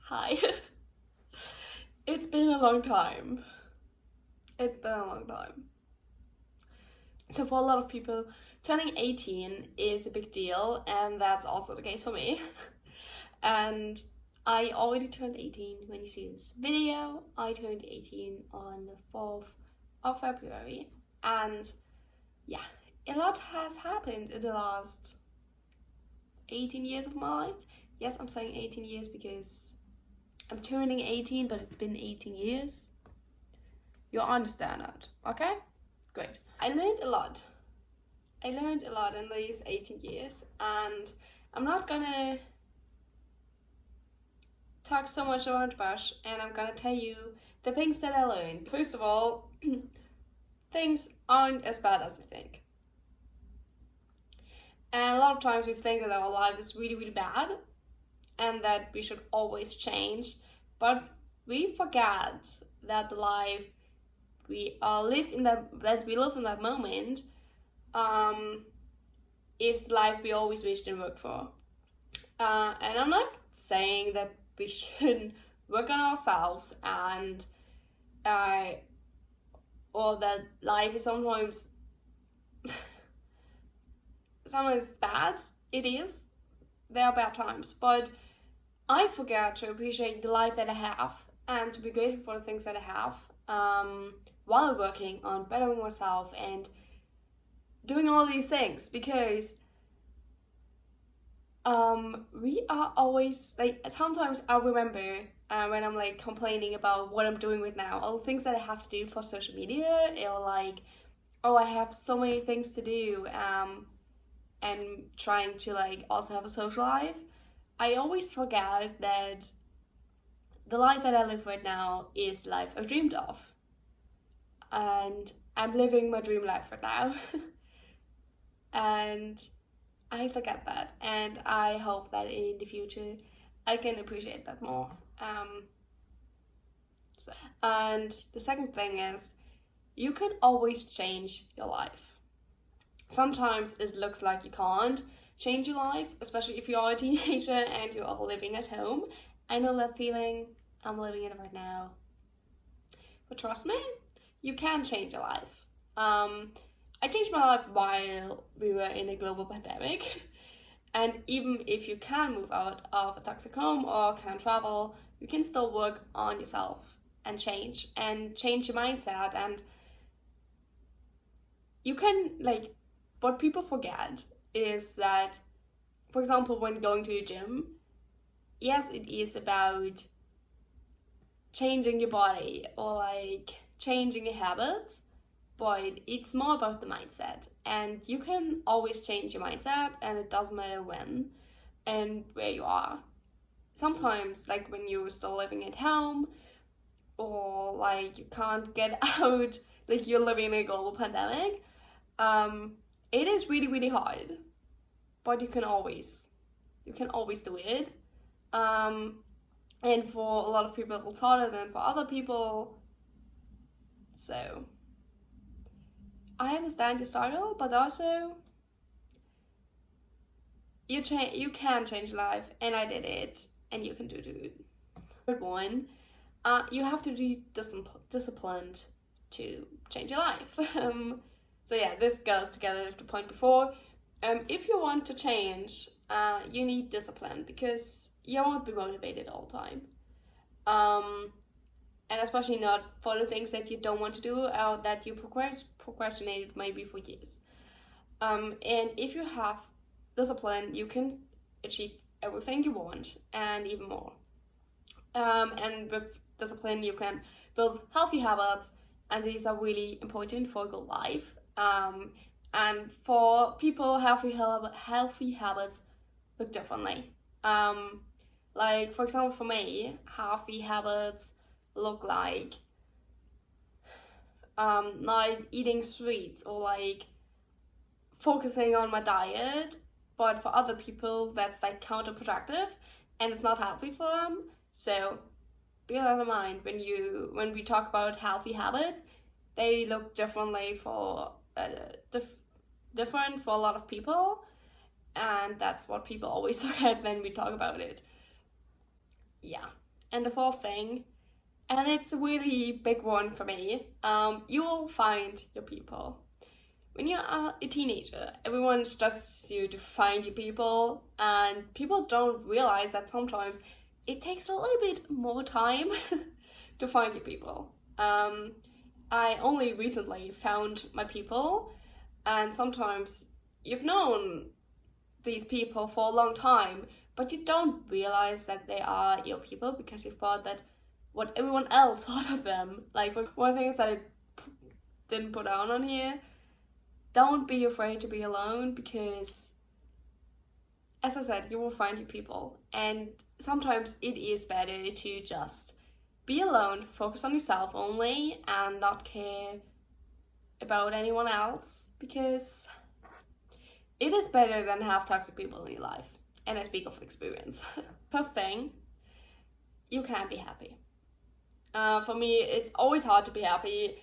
Hi. It's been a long time. So for a lot of people, turning 18 is a big deal, and that's also the case for me. And I already turned 18 when you see this video. I turned 18 on the 4th of February, and yeah, a lot has happened in the last 18 years of my life. Yes, I'm saying 18 years because I'm turning 18, but it's been 18 years. You understand that, okay? Great. I learned a lot in these 18 years, and I'm not gonna talk so much around the bush, and I'm gonna tell you the things that I learned. First of all, things aren't as bad as you think. And a lot of times we think that our life is really, really bad and that we should always change, but we forget that the life we live in that moment is the life we always wished and worked for. And I'm not saying that we shouldn't work on ourselves and or that life is sometimes bad. It is. There are bad times, but I forget to appreciate the life that I have and to be grateful for the things that I have while working on bettering myself and doing all these things, because we are always like, sometimes I remember when I'm like complaining about what I'm doing right now, all the things that I have to do for social media, or like, oh, I have so many things to do and trying to like also have a social life. I always forget that the life that I live right now is the life I dreamed of, and I'm living my dream life right now. And I forget that, and I hope that in the future I can appreciate that more. And the second thing is, you can always change your life. Sometimes it looks like you can't change your life, especially if you are a teenager and you are living at home. I know that feeling. I'm living it right now. But trust me, you can change your life. I changed my life while we were in a global pandemic. And even if you can move out of a toxic home or can travel, you can still work on yourself and change your mindset. And you can, like, what people forget is that, for example, when going to the gym, yes, it is about changing your body or like changing your habits, but it's more about the mindset. And you can always change your mindset, and it doesn't matter when and where you are. Sometimes, like when you're still living at home, or like you can't get out, like you're living in a global pandemic, it is really, really hard, but you can always do it. And for a lot of people it's harder than for other people. So I understand your struggle, but also you can change life, and I did it, and you can do it. Third one, you have to be disciplined to change your life. So yeah, this goes together with the point before. If you want to change, you need discipline, because you won't be motivated all the time. And especially not for the things that you don't want to do or that you procrastinated maybe for years. And if you have discipline, you can achieve everything you want and even more. And with discipline, you can build healthy habits, and these are really important for a good life. And for people, healthy habits look differently. Like, for example, for me, healthy habits look like not eating sweets or like focusing on my diet, but for other people that's like counterproductive and it's not healthy for them. So bear that in mind when we talk about healthy habits. They look differently for different for a lot of people, and that's what people always forget when we talk about it. Yeah. And the fourth thing, and it's a really big one for me, you will find your people. When you are a teenager, everyone stresses you to find your people, and people don't realize that sometimes it takes a little bit more time to find your people. I only recently found my people, and sometimes you've known these people for a long time, but you don't realize that they are your people because you thought that what everyone else thought of them. Like, one thing is that I didn't put down on here, don't be afraid to be alone, because as I said, you will find your people, and sometimes it is better to just be alone, focus on yourself only, and not care about anyone else, because it is better than have toxic people in your life. And I speak of experience. First thing, you can't be happy. For me, it's always hard to be happy,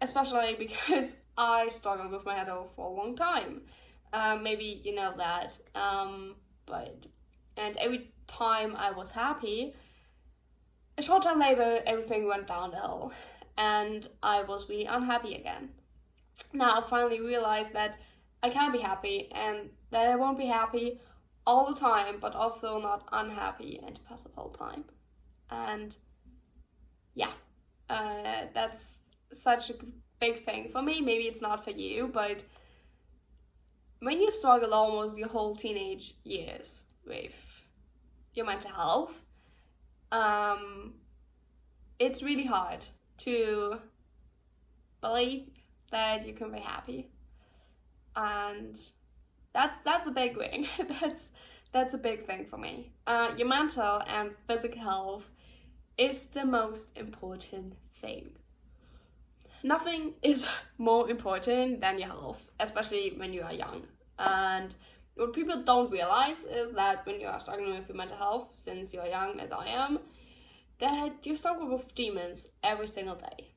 especially because I struggled with my health for a long time. Maybe you know that. And every time I was happy, a short time later, everything went downhill, and I was really unhappy again. Now I finally realized that I can be happy, and that I won't be happy all the time, but also not unhappy and depressed the whole time. And yeah, that's such a big thing for me. Maybe it's not for you, but when you struggle almost your whole teenage years with your mental health, it's really hard to believe that you can be happy, and that's a big thing. that's a big thing for me. Your mental and physical health is the most important thing. Nothing is more important than your health, especially when you are young. And what people don't realize is that when you are struggling with your mental health, since you're young as I am, that you struggle with demons every single day,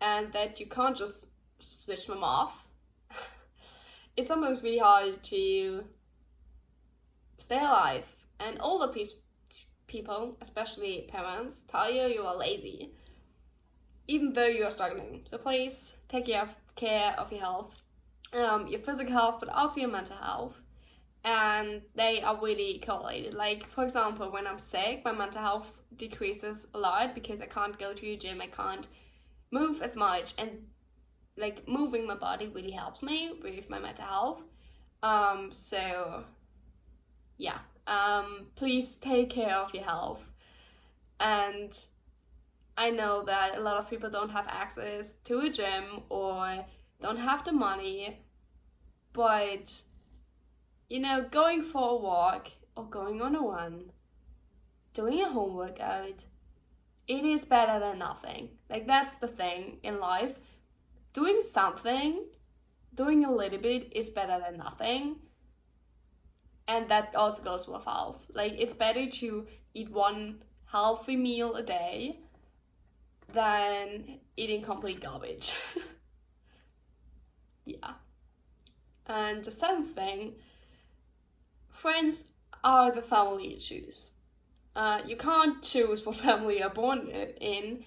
and that you can't just switch them off. It's sometimes really hard to stay alive, and older people, especially parents, tell you you are lazy, even though you are struggling. So please take care of your health, your physical health, but also your mental health. And they are really correlated. Like, for example, when I'm sick, my mental health decreases a lot because I can't go to the gym, I can't move as much, and like moving my body really helps me with my mental health. So yeah, please take care of your health. And I know that a lot of people don't have access to a gym or don't have the money, but you know, going for a walk or going on a run, doing a home workout, it is better than nothing. Like, that's the thing in life. Doing something, doing a little bit is better than nothing. And that also goes with health. Like, it's better to eat one healthy meal a day than eating complete garbage. Yeah. And the seventh thing, friends are the family you choose. You can't choose what family you're born in,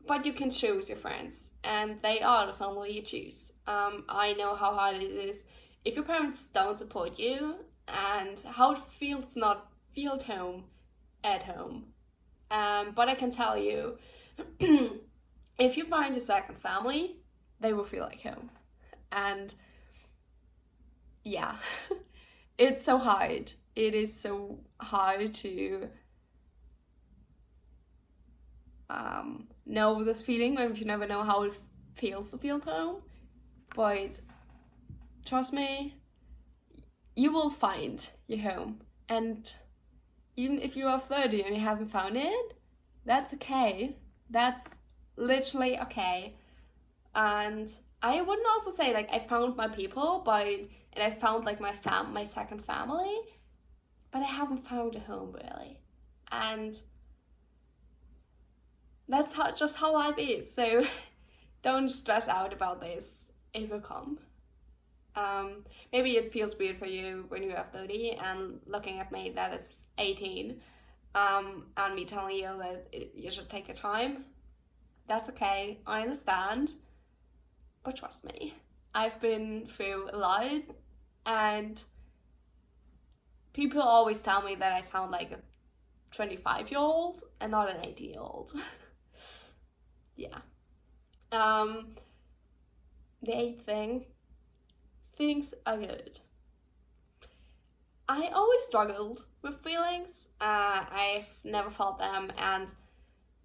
but you can choose your friends, and they are the family you choose. I know how hard it is if your parents don't support you, and how it feels not feel home at home. But I can tell you, if you find a second family, they will feel like home. And yeah, it's so hard. It is so hard to know this feeling if you never know how it feels to feel at home. But trust me, you will find your home. And even if you are 30 and you haven't found it, that's okay. That's literally okay. And I wouldn't also say like I found my people, and I found like my second family, but I haven't found a home really. And that's just how life is. So don't stress out about this. It will come. Maybe it feels weird for you when you are 30 and looking at me that is 18. and me telling you that you should take your time. That's okay, I understand. But trust me, I've been through a lot, and people always tell me that I sound like a 25-year-old and not an 80-year-old. Yeah. The 8th thing, things are good. I always struggled with feelings. I've never felt them, and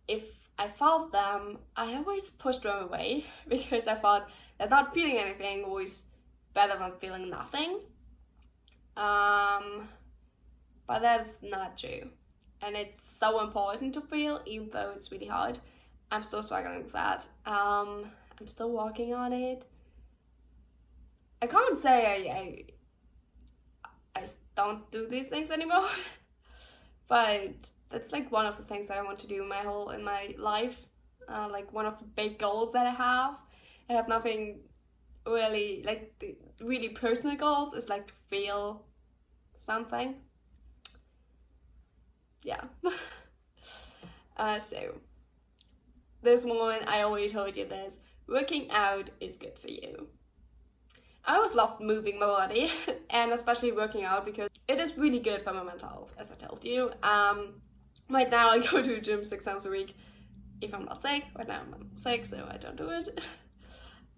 if I felt them, I always pushed them away because I thought that not feeling anything was better than feeling nothing. But that's not true. And it's so important to feel, even though it's really hard. I'm still struggling with that. I'm still working on it. I can't say I don't do these things anymore, but that's like one of the things that I want to do in my life. Like one of the big goals that I have. I have nothing really, like the really personal goals is like to feel something. Yeah. So this one, I already told you this, working out is good for you. I always loved moving my body and especially working out because it is really good for my mental health, as I told you. Right now I go to the gym 6 times a week if I'm not sick. Right now I'm sick, so I don't do it.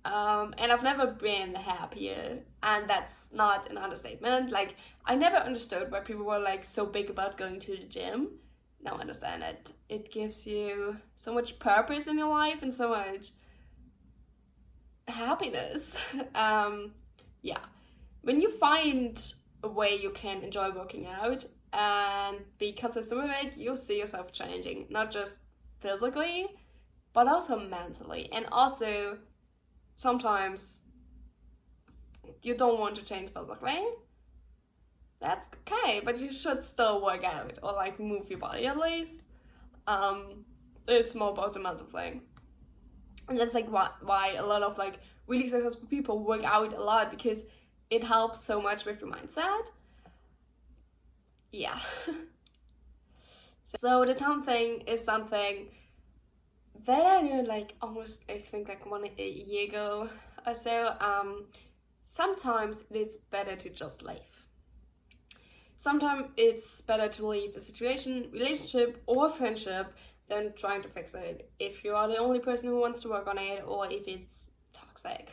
And I've never been happier, and that's not an understatement. Like, I never understood why people were like so big about going to the gym. Now I understand it. It gives you so much purpose in your life and so much happiness. Yeah, when you find a way you can enjoy working out and be consistent with it, you'll see yourself changing, not just physically but also mentally. And also sometimes you don't want to change physically, that's okay, but you should still work out or like move your body at least. It's more about the mental thing. And that's like why a lot of like really successful people work out a lot, because it helps so much with your mindset. Yeah. So the time thing is something that I knew like almost, I think like a year ago or so. Sometimes it's better to just leave. Sometimes it's better to leave a situation, relationship or friendship than trying to fix it if you are the only person who wants to work on it, or if it's toxic.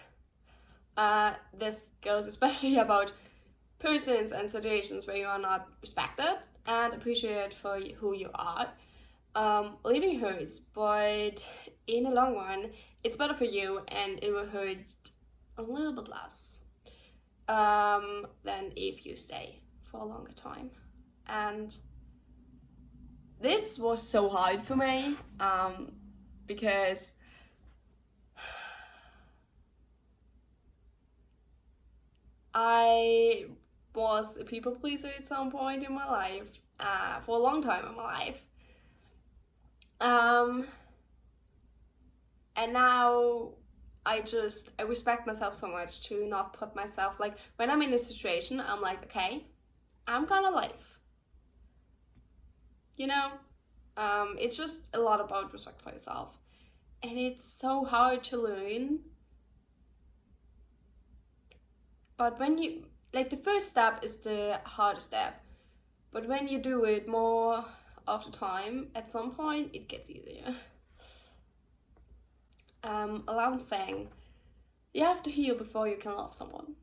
This goes especially about persons and situations where you are not respected and appreciated for who you are. Leaving hurts, but in the long run, it's better for you, and it will hurt a little bit less than if you stay for a longer time. And this was so hard for me because I was a people pleaser at some point in my life, for a long time in my life. And now I respect myself so much to not put myself, like, when I'm in a situation, I'm like, okay, I'm gonna leave. You know? It's just a lot about respect for yourself. And it's so hard to learn. But when you, like, the first step is the hardest step. But when you do it more of the time, at some point, it gets easier. 11th thing, you have to heal before you can love someone.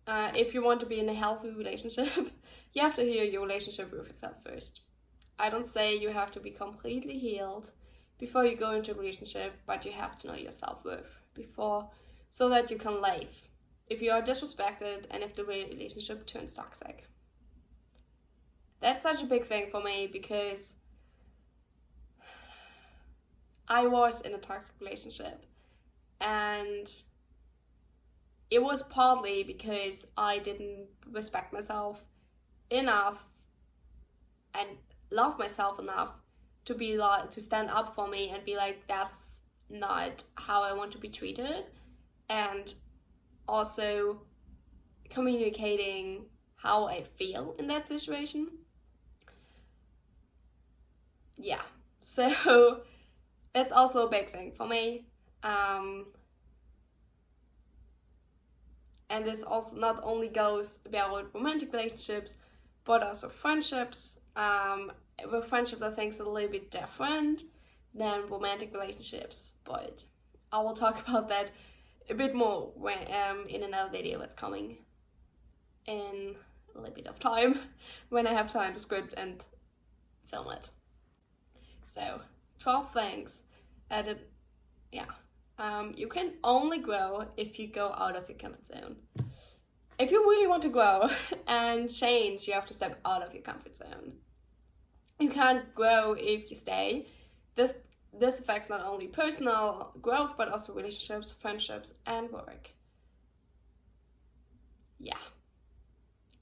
If you want to be in a healthy relationship, you have to heal your relationship with yourself first. I don't say you have to be completely healed before you go into a relationship, but you have to know your self-worth before, so that you can leave if you are disrespected and if the relationship turns toxic. That's such a big thing for me, because I was in a toxic relationship, and it was partly because I didn't respect myself enough and love myself enough to be like, to stand up for me and be like, that's not how I want to be treated. And also communicating how I feel in that situation. yeah, so that's also a big thing for me. And this also not only goes about romantic relationships, but also friendships. With friendships, I think it's a little bit different than romantic relationships, but I will talk about that a bit more when in another video that's coming in a little bit of time when I have time to script and film it. So 12 things that you can only grow if you go out of your comfort zone. If you really want to grow and change, you have to step out of your comfort zone. You can't grow if you stay. This affects not only personal growth, but also relationships, friendships, and work. Yeah.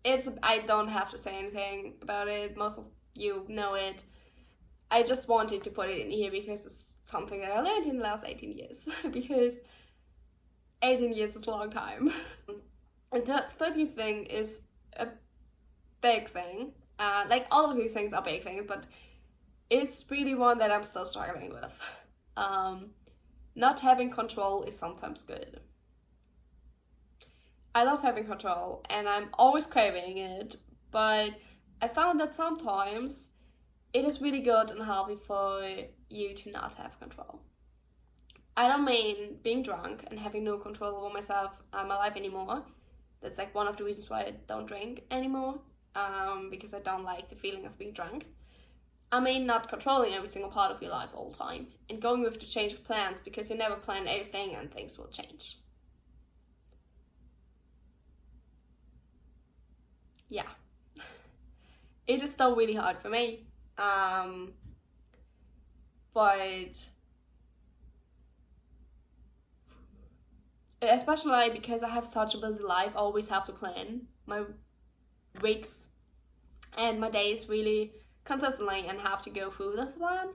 I don't have to say anything about it. Most of you know it. I just wanted to put it in here because it's something that I learned in the last 18 years. Because 18 years is a long time. And the 13th thing is a big thing. Like all of these things are big things, but it's really one that I'm still struggling with. Not having control is sometimes good. I love having control and I'm always craving it, but I found that sometimes it is really good and healthy for you to not have control. I don't mean being drunk and having no control over myself and my life anymore. That's like one of the reasons why I don't drink anymore, because I don't like the feeling of being drunk. I mean not controlling every single part of your life all the time and going with the change of plans, because you never plan anything and things will change. Yeah. It is still really hard for me. But especially because I have such a busy life, I always have to plan my weeks and my days really consistently and have to go through the plan.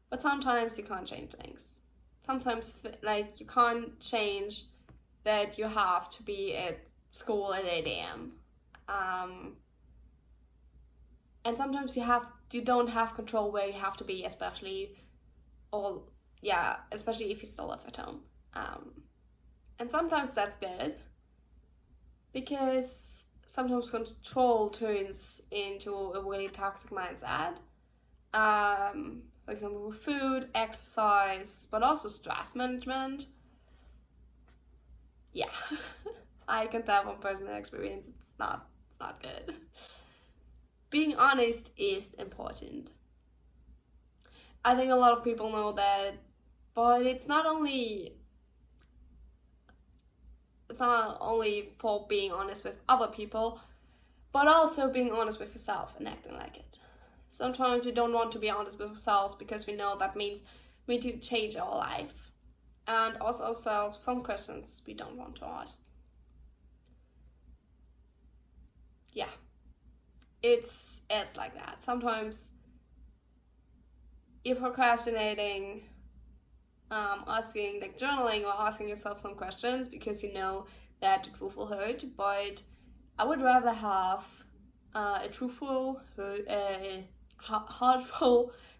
But sometimes you can't change things. Sometimes like you can't change that you have to be at school at 8 a.m. And sometimes you don't have control where you have to be, especially if you still live at home. And sometimes that's good, because sometimes control turns into a really toxic mindset. For example, with food, exercise, but also stress management. Yeah, I can tell from personal experience it's not good. Being honest is important. I think a lot of people know that, but it's not only for being honest with other people, but also being honest with yourself and acting like it. Sometimes we don't want to be honest with ourselves because we know that means we need to change our life, and also ourselves some questions we don't want to ask. Yeah, it's like that. Sometimes you're procrastinating, journaling or asking yourself some questions because you know that the truth will hurt, but I would rather have a truthful,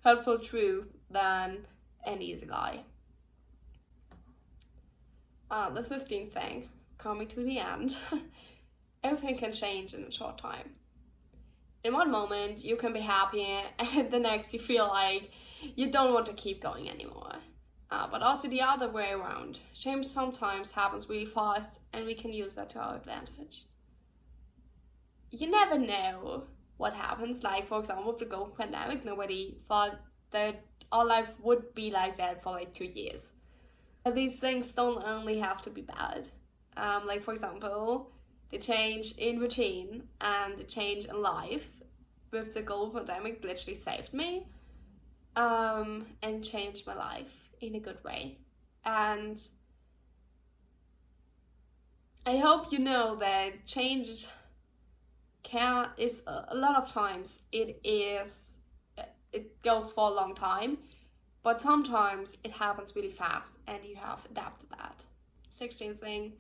hurtful truth than an easy lie. The 15th thing, coming to the end, everything can change in a short time. In one moment, you can be happy, and the next you feel like you don't want to keep going anymore. But also the other way around. Change sometimes happens really fast, and we can use that to our advantage. You never know what happens. Like, for example, with the global pandemic, nobody thought that our life would be like that for like 2 years. But these things don't only have to be bad. Like, for example, the change in routine and the change in life with the global pandemic literally saved me, and changed my life in a good way. And I hope you know that change is a lot of times it goes for a long time, but sometimes it happens really fast and you have to adapt to that. 16th thing,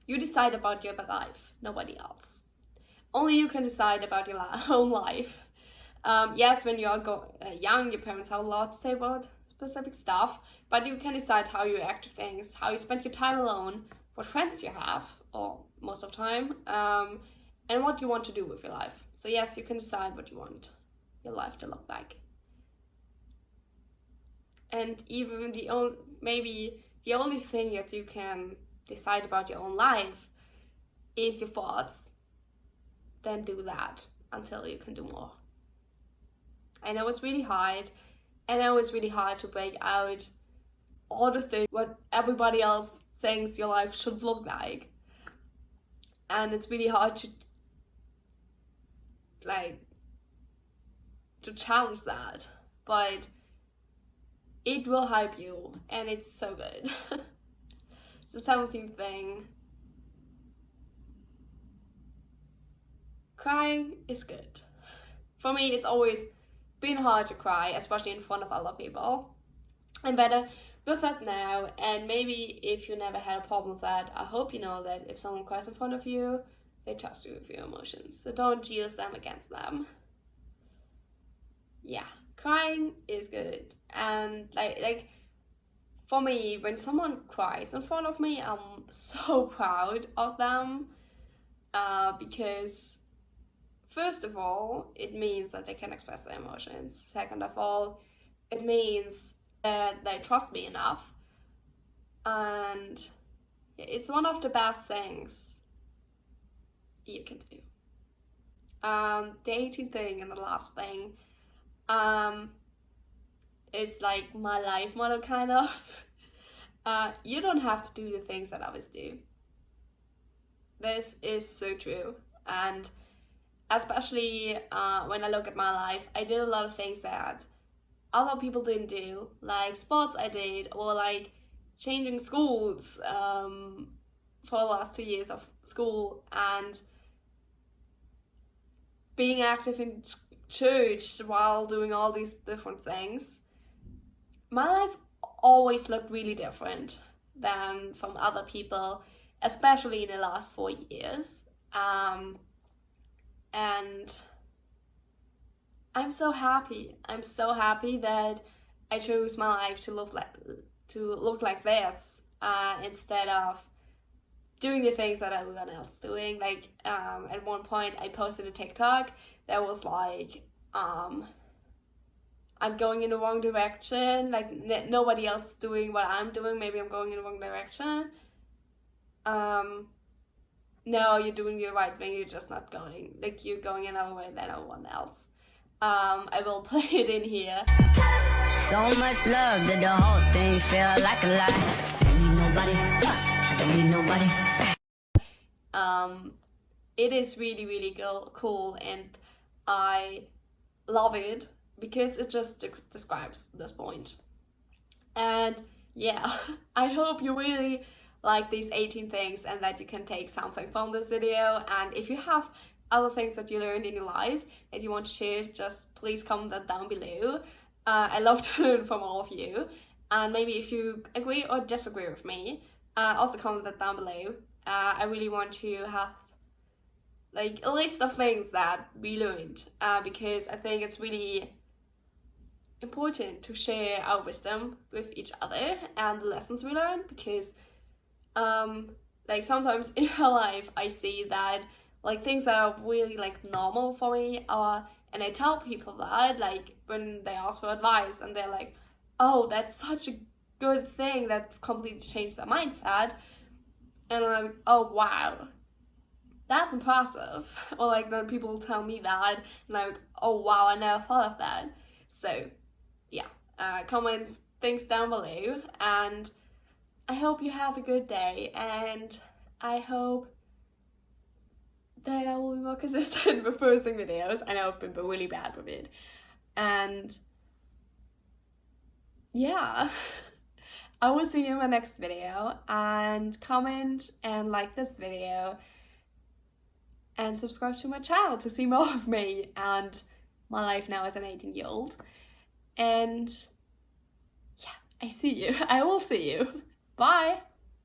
you decide about your life, nobody else. Only you can decide about your own life. Yes, when you are young, your parents have a lot to say about specific stuff, but you can decide how you react to things, how you spend your time alone, what friends you have, or most of the time, and what you want to do with your life. So yes, you can decide what you want your life to look like. And even maybe the only thing that you can decide about your own life is your thoughts. Then do that until you can do more. I know it's really hard. I know it's really hard to break out all the things what everybody else thinks your life should look like. And it's really hard to challenge that. But it will help you, and it's so good. It's the 17th thing. Crying is good. For me, it's always been hard to cry, especially in front of other people. I'm better with that now, and maybe if you never had a problem with that, I hope you know that if someone cries in front of you, they trust you with your emotions. So don't use them against them. Yeah, crying is good. And like for me, when someone cries in front of me, I'm so proud of them, because first of all, it means that they can express their emotions. Second of all, it means that they trust me enough. And it's one of the best things you can do. The 18th thing and the last thing is like my life model, kind of. You don't have to do the things that others do. This is so true. And especially when I look at my life, I did a lot of things that other people didn't do, like sports I did, or like changing schools for the last 2 years of school, and being active in church while doing all these different things. My life always looked really different than from other people, especially in the last 4 years. And I'm so happy. I'm so happy that I chose my life to look like this, instead of doing the things that everyone else is doing. Like at one point I posted a TikTok that was like, I'm going in the wrong direction, like nobody else is doing what I'm doing, maybe I'm going in the wrong direction. No, you're doing the right thing, you're just not going, like you're going another way than everyone else. I will play it in here. So much love that the whole thing felt like a lie. I don't need nobody, I don't need nobody. It is really, really cool, and I love it because it just describes this point. And yeah, I hope you really like these 18 things and that you can take something from this video. And if you have other things that you learned in your life that you want to share, just please comment that down below. I love to learn from all of you. And maybe if you agree or disagree with me, also comment that down below. I really want to have like a list of things that we learned, because I think it's really important to share our wisdom with each other and the lessons we learn, because like sometimes in my life I see that like things that are really like normal for me are, and I tell people that like when they ask for advice and they're like, oh, that's such a good thing that completely changed their mindset, and I'm like, oh wow, that's impressive. Or like then people tell me that and I'm like, oh wow, I never thought of that. So yeah, comment things down below, and I hope you have a good day, and I hope that I will be more consistent with posting videos. I know I've been really bad with it. And yeah, I will see you in my next video, and comment and like this video and subscribe to my channel to see more of me and my life now as an 18-year-old. And yeah, I will see you. Bye!